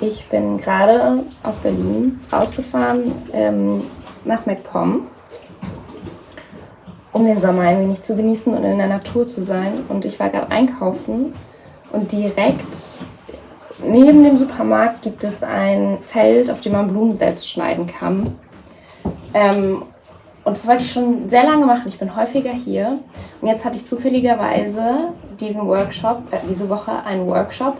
Ich bin gerade aus Berlin rausgefahren nach MacPom, um den Sommer ein wenig zu genießen und in der Natur zu sein. Und ich war gerade einkaufen und direkt neben dem Supermarkt gibt es ein Feld, auf dem man Blumen selbst schneiden kann. Und das wollte ich schon sehr lange machen. Ich bin häufiger hier. Und jetzt hatte ich zufälligerweise diese Woche einen Workshop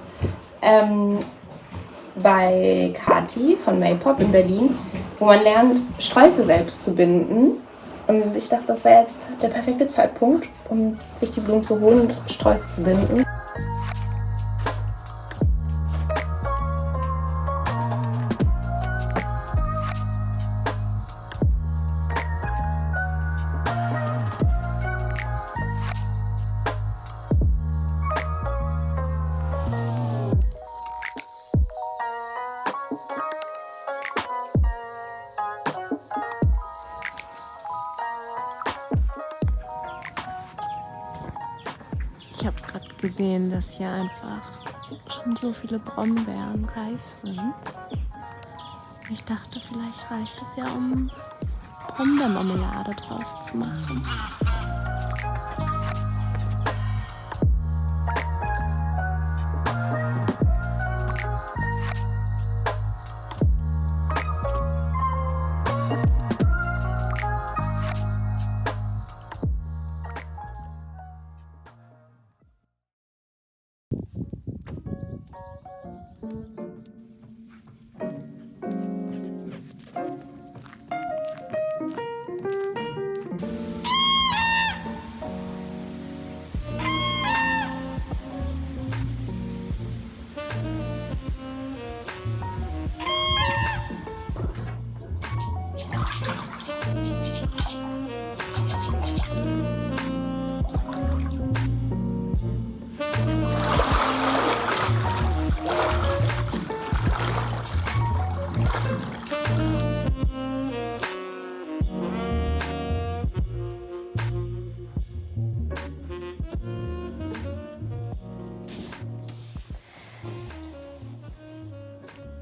bei Kati von Maypop in Berlin, wo man lernt, Sträuße selbst zu binden. Und ich dachte, das wäre jetzt der perfekte Zeitpunkt, um sich die Blumen zu holen und Sträuße zu binden. Ich habe gerade gesehen, dass hier einfach schon so viele Brombeeren reif sind. Ich dachte, vielleicht reicht es ja, um Brombeermarmelade draus zu machen.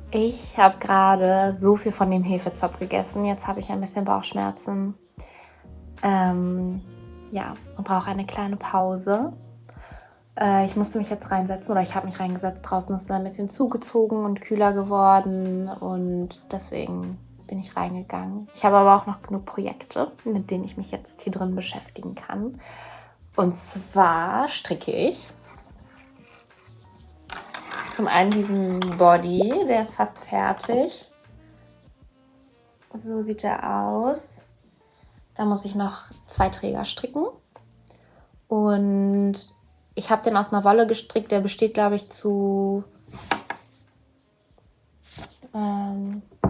Ich habe gerade so viel von dem Hefezopf gegessen. Jetzt habe ich ein bisschen Bauchschmerzen. Und brauche eine kleine Pause. Ich musste mich jetzt reinsetzen oder ich habe mich reingesetzt. Draußen ist es ein bisschen zugezogen und kühler geworden und deswegen bin ich reingegangen. Ich habe aber auch noch genug Projekte, mit denen ich mich jetzt hier drin beschäftigen kann. Und zwar stricke ich zum einen diesen Body, der ist fast fertig. So sieht er aus. Da muss ich noch 2 Träger stricken. Und ich habe den aus einer Wolle gestrickt, der besteht, glaube ich, zu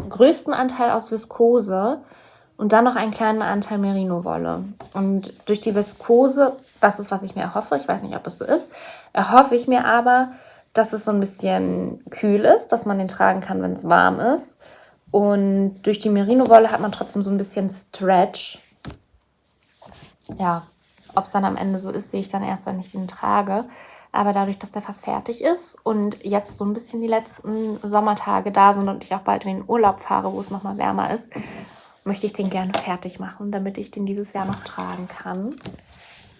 größten Anteil aus Viskose und dann noch einen kleinen Anteil Merino-Wolle. Und durch die Viskose, das ist, was ich mir erhoffe, ich weiß nicht, ob es so ist, erhoffe ich mir aber, dass es so ein bisschen kühl ist, dass man den tragen kann, wenn es warm ist. Und durch die Merino-Wolle hat man trotzdem so ein bisschen Stretch. Ja, ob es dann am Ende so ist, sehe ich dann erst, wenn ich den trage. Aber dadurch, dass der fast fertig ist und jetzt so ein bisschen die letzten Sommertage da sind und ich auch bald in den Urlaub fahre, wo es nochmal wärmer ist, möchte ich den gerne fertig machen, damit ich den dieses Jahr noch tragen kann.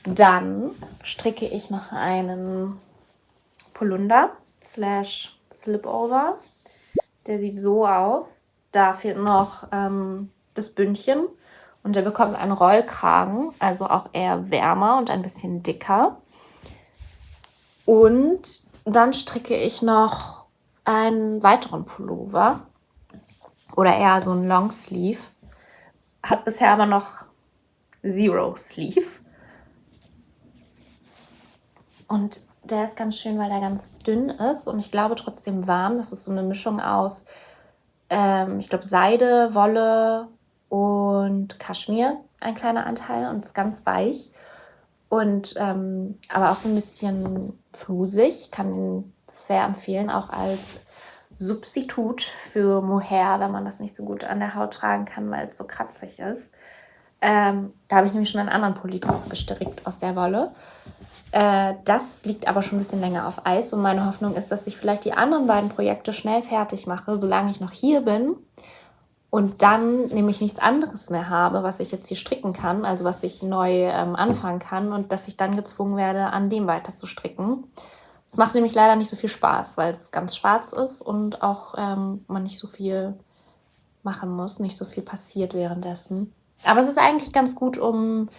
Dann stricke ich noch einen Polunder / Slipover. Der sieht so aus. Da fehlt noch das Bündchen. Und der bekommt einen Rollkragen, also auch eher wärmer und ein bisschen dicker. Und dann stricke ich noch einen weiteren Pullover. Oder eher so einen Longsleeve. Hat bisher aber noch Zero Sleeve. Und der ist ganz schön, weil der ganz dünn ist und ich glaube trotzdem warm. Das ist so eine Mischung aus, ich glaube, Seide, Wolle und Kaschmir, ein kleiner Anteil, und ist ganz weich. Und aber auch so ein bisschen flusig. Ich kann ihn sehr empfehlen, auch als Substitut für Mohair, wenn man das nicht so gut an der Haut tragen kann, weil es so kratzig ist. Da habe ich nämlich schon einen anderen Pulli draus gestrickt aus der Wolle. Das liegt aber schon ein bisschen länger auf Eis und meine Hoffnung ist, dass ich vielleicht die anderen beiden Projekte schnell fertig mache, solange ich noch hier bin und dann nämlich nichts anderes mehr habe, was ich jetzt hier stricken kann, also was ich neu anfangen kann und dass ich dann gezwungen werde, an dem weiter zu stricken. Es macht nämlich leider nicht so viel Spaß, weil es ganz schwarz ist und auch man nicht so viel machen muss, nicht so viel passiert währenddessen. Aber es ist eigentlich ganz gut, um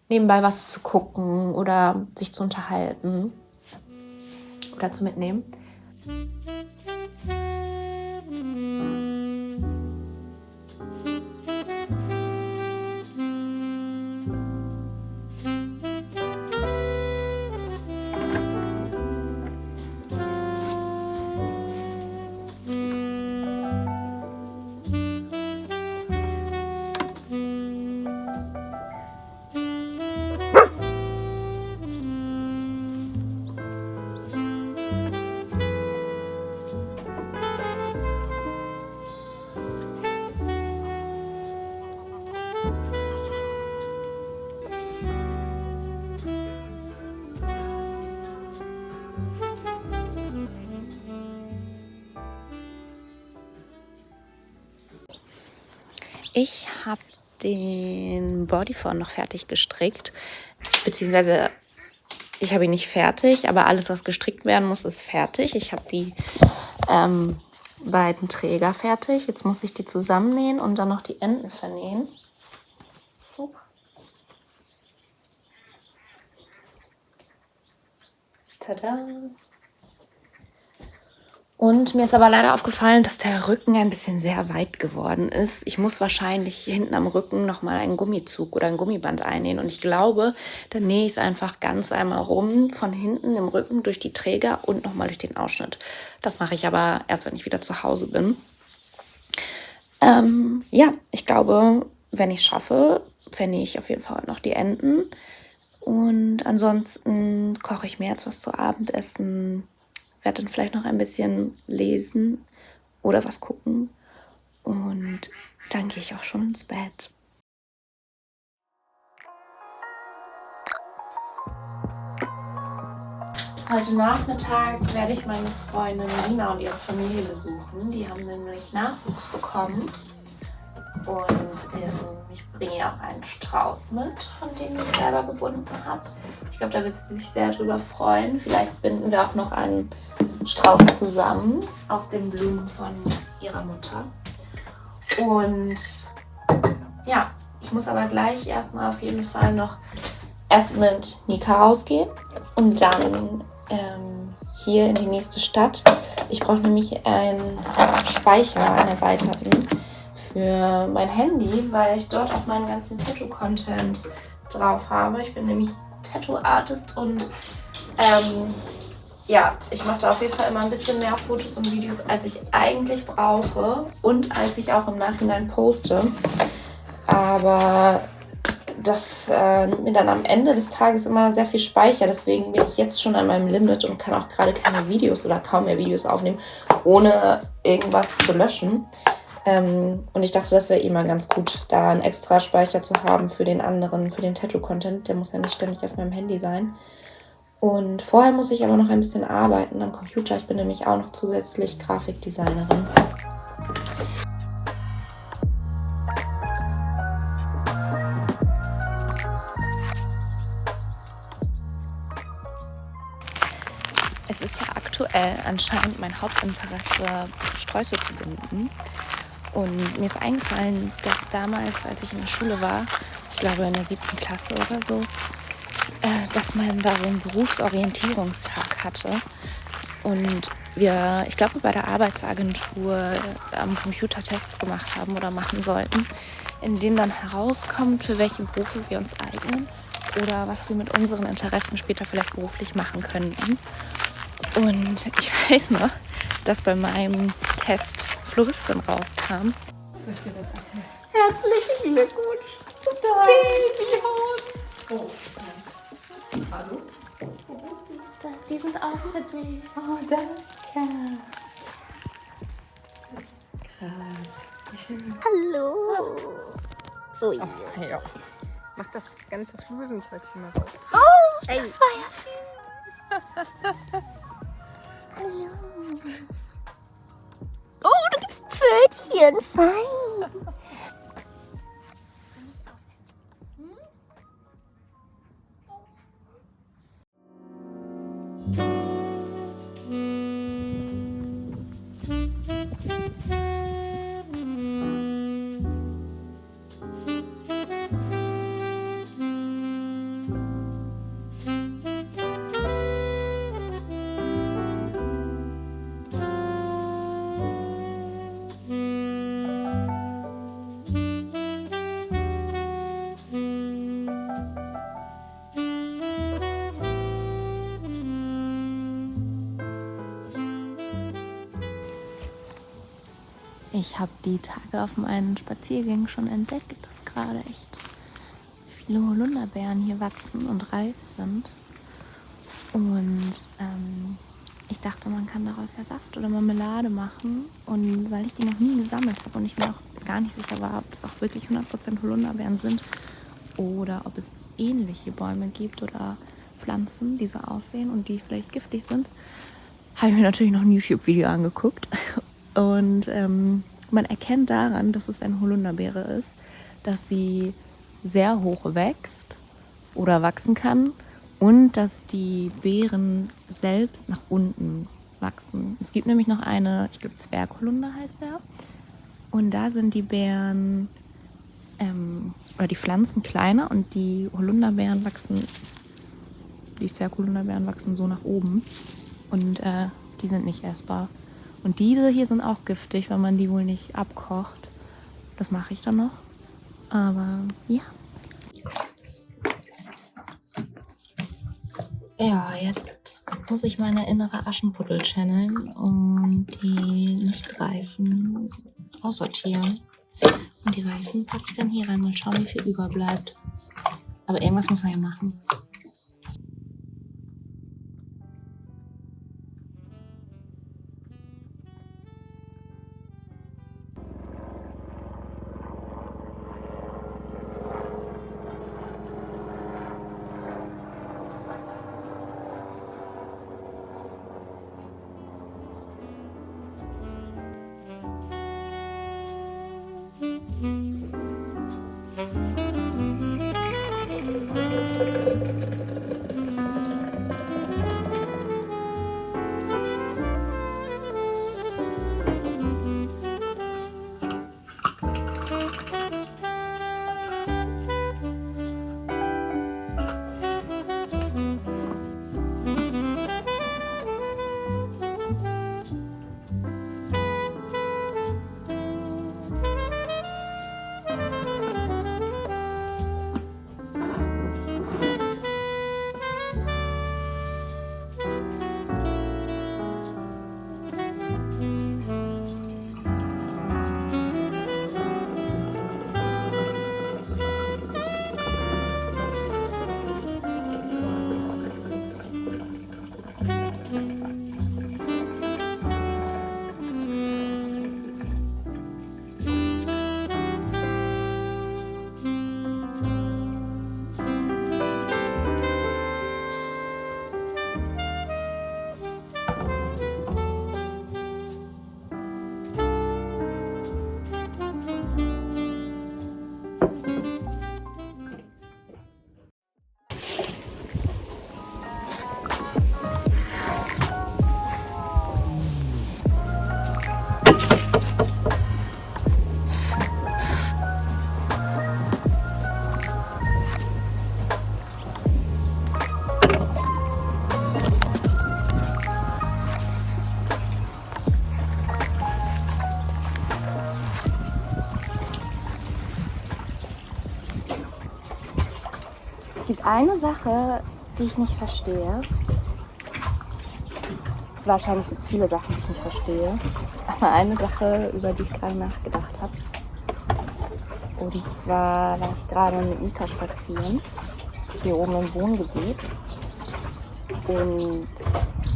nebenbei was zu gucken oder sich zu unterhalten oder zu mitnehmen. Ich habe den Bodyphone noch fertig gestrickt, beziehungsweise ich habe ihn nicht fertig, aber alles, was gestrickt werden muss, ist fertig. Ich habe die beiden Träger fertig. Jetzt muss ich die zusammennähen und dann noch die Enden vernähen. Tada! Und mir ist aber leider aufgefallen, dass der Rücken ein bisschen sehr weit geworden ist. Ich muss wahrscheinlich hier hinten am Rücken nochmal einen Gummizug oder ein Gummiband einnähen. Und ich glaube, dann nähe ich es einfach ganz einmal rum, von hinten im Rücken durch die Träger und nochmal durch den Ausschnitt. Das mache ich aber erst, wenn ich wieder zu Hause bin. Ja, ich glaube, wenn ich es schaffe, vernähe ich auf jeden Fall noch die Enden. Und ansonsten koche ich mir jetzt was zu Abendessen. Werde dann vielleicht noch ein bisschen lesen oder was gucken und dann gehe ich auch schon ins Bett. Heute Nachmittag werde ich meine Freundin Nina und ihre Familie besuchen. Die haben nämlich Nachwuchs bekommen und ich bringe ihr auch einen Strauß mit, von dem ich selber gebunden habe. Ich glaube, da wird sie sich sehr drüber freuen. Vielleicht binden wir auch noch einen Strauß zusammen aus den Blumen von ihrer Mutter. Und ja, ich muss aber gleich erstmal auf jeden Fall noch erst mit Nika rausgehen und dann hier in die nächste Stadt. Ich brauche nämlich einen Speicher, einen erweiterten für mein Handy, weil ich dort auch meinen ganzen Tattoo-Content drauf habe. Ich bin nämlich Tattoo-Artist und ja, ich mache da auf jeden Fall immer ein bisschen mehr Fotos und Videos, als ich eigentlich brauche und als ich auch im Nachhinein poste. Aber das nimmt mir dann am Ende des Tages immer sehr viel Speicher. Deswegen bin ich jetzt schon an meinem Limit und kann auch gerade keine Videos oder kaum mehr Videos aufnehmen, ohne irgendwas zu löschen. Und ich dachte, das wäre immer ganz gut, da einen extra Speicher zu haben für den anderen, für den Tattoo-Content. Der muss ja nicht ständig auf meinem Handy sein. Und vorher muss ich aber noch ein bisschen arbeiten am Computer. Ich bin nämlich auch noch zusätzlich Grafikdesignerin. Es ist ja aktuell anscheinend mein Hauptinteresse, Sträuße zu binden. Und mir ist eingefallen, dass damals, als ich in der Schule war, ich glaube in der 7. Klasse oder so, dass man da so einen Berufsorientierungstag hatte. Und wir, ich glaube, bei der Arbeitsagentur am Computer Tests gemacht haben oder machen sollten, in denen dann herauskommt, für welche Berufe wir uns eignen oder was wir mit unseren Interessen später vielleicht beruflich machen könnten. Und ich weiß noch, dass bei meinem Test Floristin rauskam. Herzlichen Glückwunsch zum Babyhund. Oh, hallo? Die sind auch für dich. Oh, danke. Krass. Hallo. Ui. Ach, ja. Mach das ganze Flusenzeug hier mal raus. Oh, ey. Das war ja süß. Oh, du gibst Pfötchen, fein. Ich habe die Tage auf meinen Spaziergängen schon entdeckt, dass gerade echt viele Holunderbeeren hier wachsen und reif sind. Und ich dachte, man kann daraus ja Saft oder Marmelade machen. Und weil ich die noch nie gesammelt habe und ich mir auch gar nicht sicher war, ob es auch wirklich 100% Holunderbeeren sind oder ob es ähnliche Bäume gibt oder Pflanzen, die so aussehen und die vielleicht giftig sind, habe ich mir natürlich noch ein YouTube-Video angeguckt. Und man erkennt daran, dass es eine Holunderbeere ist, dass sie sehr hoch wächst oder wachsen kann und dass die Beeren selbst nach unten wachsen. Es gibt nämlich noch eine, ich glaube Zwergholunder heißt der, und da sind die Beeren oder die Pflanzen kleiner und die Holunderbeeren wachsen, die Zwergholunderbeeren wachsen so nach oben und die sind nicht essbar. Und diese hier sind auch giftig, weil man die wohl nicht abkocht. Das mache ich dann noch. Aber ja. Ja, jetzt muss ich meine innere Aschenputtel channeln und die nicht reifen aussortieren. Und die Reifen packe ich dann hier rein. Mal schauen, wie viel überbleibt. Aber irgendwas muss man ja machen. Es gibt eine Sache, die ich nicht verstehe. Wahrscheinlich gibt es viele Sachen, die ich nicht verstehe. Aber eine Sache, über die ich gerade nachgedacht habe. Und zwar war ich gerade mit Mika spazieren, hier oben im Wohngebiet. Und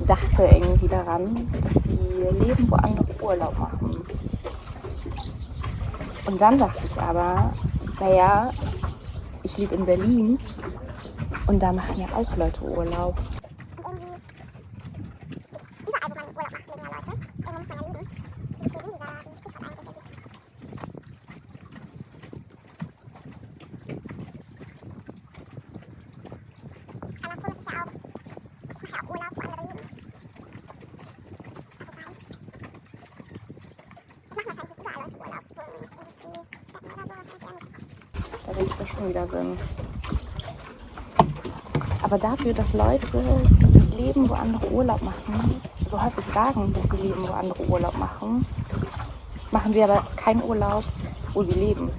dachte irgendwie daran, dass die leben, wo andere Urlaub machen. Und dann dachte ich aber, naja, ich lebe in Berlin und da machen ja auch Leute Urlaub. Da ergibt das schon wieder Sinn. Aber dafür, dass Leute, die leben, wo andere Urlaub machen, so häufig sagen, dass sie leben, wo andere Urlaub machen, machen sie aber keinen Urlaub, wo sie leben.